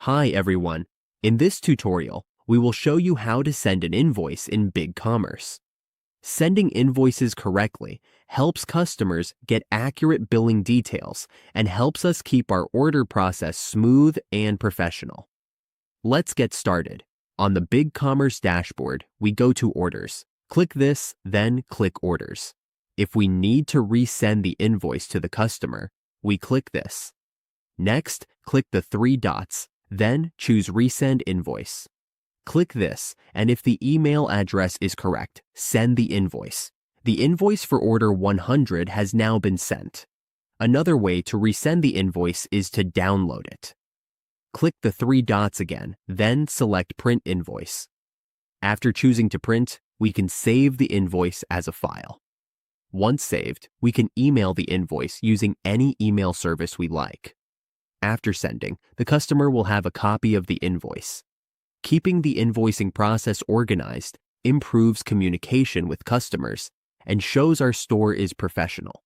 Hi everyone. In this tutorial, we will show you how to send an invoice in BigCommerce. Sending invoices correctly helps customers get accurate billing details and helps us keep our order process smooth and professional. Let's get started. On the BigCommerce dashboard, we go to Orders. Click this, then click Orders. If we need to resend the invoice to the customer, we click this. Next, click the three dots, then choose Resend Invoice. Click this, and if the email address is correct, send the invoice. The invoice for order 100 has now been sent. Another way to resend the invoice is to download it. Click the three dots again, then select Print Invoice. After choosing to print, we can save the invoice as a file. Once saved, we can email the invoice using any email service we like. After sending, the customer will have a copy of the invoice. Keeping the invoicing process organized improves communication with customers and shows our store is professional.